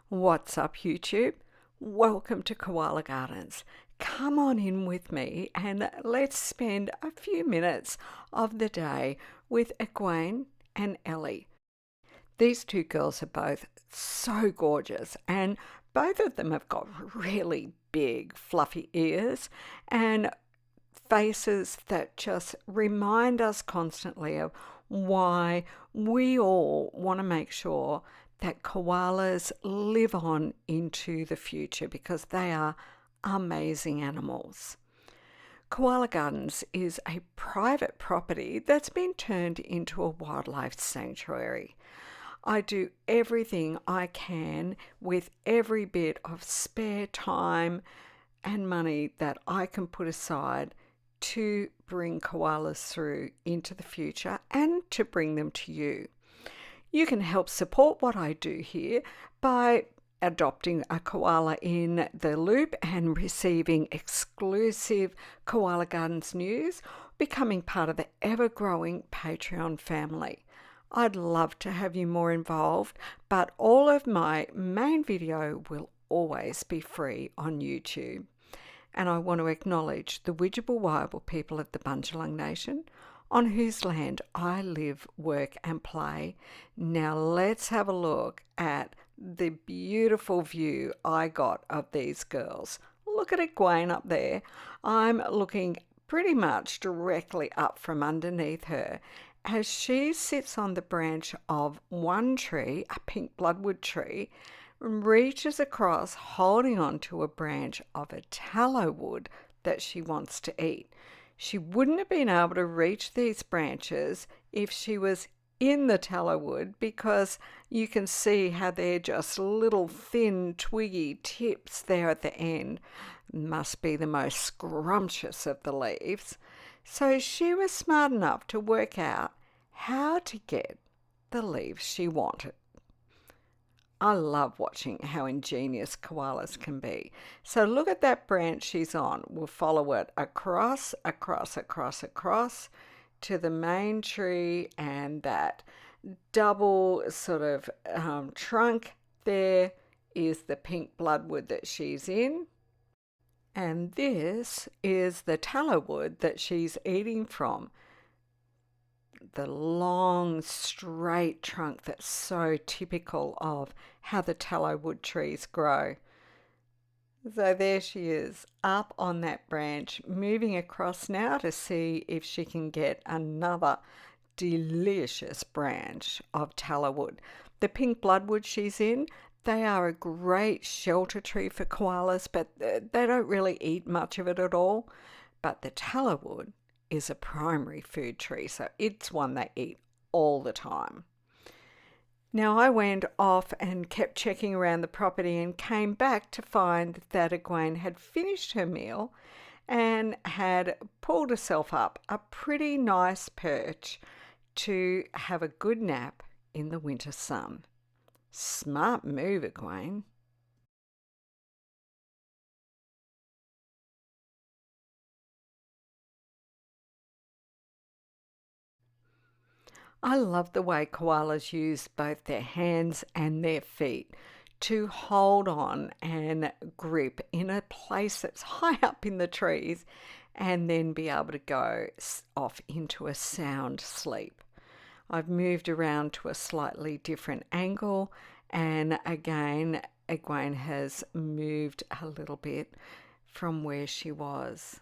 What's up, YouTube? Welcome to Koala Gardens. Come on in with me and let's spend a few minutes of the day with Egwene and Ellie. These two girls are both so gorgeous, and both of them have got really big, fluffy ears and faces that just remind us constantly of why we all want to make sure that koalas live on into the future because they are amazing animals. Koala Gardens is a private property that's been turned into a wildlife sanctuary. I do everything I can with every bit of spare time and money that I can put aside to bring koalas through into the future and to bring them to you. You can help support what I do here by adopting a koala in the loop and receiving exclusive Koala Gardens news, becoming part of the ever-growing Patreon family. I'd love to have you more involved, but all of my main video will always be free on YouTube. And I want to acknowledge the Widjabul Waiable people of the Bundjalung Nation, on whose land I live, work and play. Now let's have a look at the beautiful view I got of these girls. Look at Egwene up there. I'm looking pretty much directly up from underneath her as she sits on the branch of one tree, a pink bloodwood tree, reaches across holding on to a branch of a tallow wood that she wants to eat. She wouldn't have been able to reach these branches if she was in the tallow wood because you can see how they're just little thin twiggy tips there at the end. Must be the most scrumptious of the leaves. So she was smart enough to work out how to get the leaves she wanted. I love watching how ingenious koalas can be. So look at that branch she's on. We'll follow it across to the main tree, and that double sort of trunk there is the pink bloodwood that she's in. And this is the tallow wood that she's eating from. The long straight trunk that's so typical of how the tallow wood trees grow. So there she is up on that branch, moving across now to see if she can get another delicious branch of tallow wood. The pink bloodwood she's in, they are a great shelter tree for koalas, but they don't really eat much of it at all. But the tallow wood is a primary food tree, so it's one they eat all the time. Now I went off and kept checking around the property and came back to find that Egwene had finished her meal and had pulled herself up a pretty nice perch to have a good nap in the winter sun. Smart move, Egwene. I love the way koalas use both their hands and their feet to hold on and grip in a place that's high up in the trees and then be able to go off into a sound sleep. I've moved around to a slightly different angle, and again, Egwene has moved a little bit from where she was.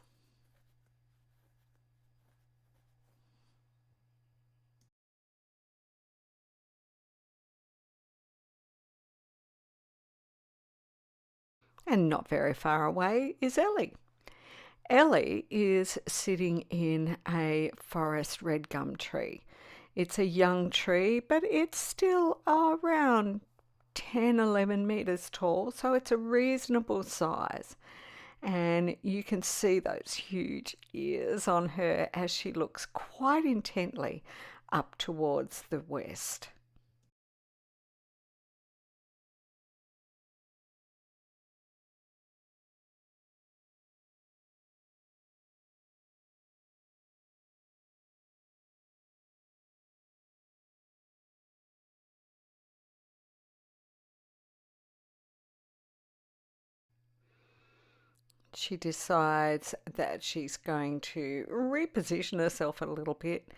And not very far away is Ellie. Ellie is sitting in a forest red gum tree. It's a young tree, but it's still around 10, 11 meters tall, so it's a reasonable size. And you can see those huge ears on her as she looks quite intently up towards the west. she decides that she's going to reposition herself a little bit.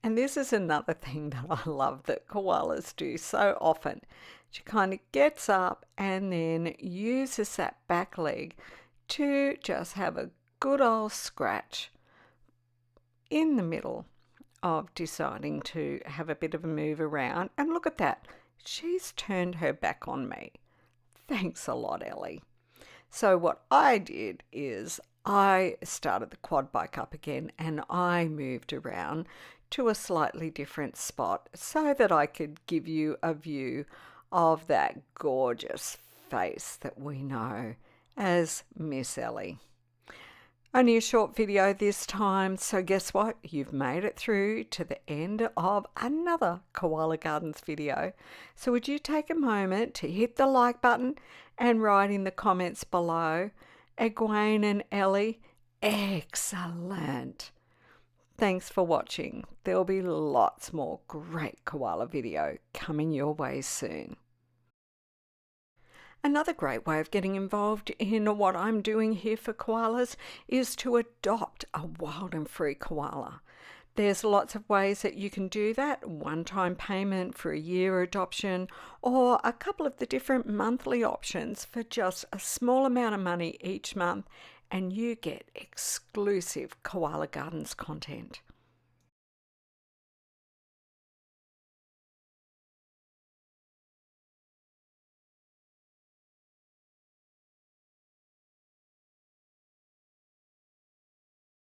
And this is another thing that I love that koalas do so often. She kind of gets up and then uses that back leg to just have a good old scratch in the middle of deciding to have a bit of a move around. And look at that, she's turned her back on me. Thanks a lot, Ellie. So what I did is I started the quad bike up again and I moved around to a slightly different spot so that I could give you a view of that gorgeous face that we know as Miss Ellie. Only a short video this time, so guess what? You've made it through to the end of another Koala Gardens video. So would you take a moment to hit the like button and write in the comments below, Egwene and Ellie, excellent. Thanks for watching. There'll be lots more great koala video coming your way soon. Another great way of getting involved in what I'm doing here for koalas is to adopt a wild and free koala. There's lots of ways that you can do that, one-time payment for a year adoption, or a couple of the different monthly options for just a small amount of money each month, and you get exclusive Koala Gardens content.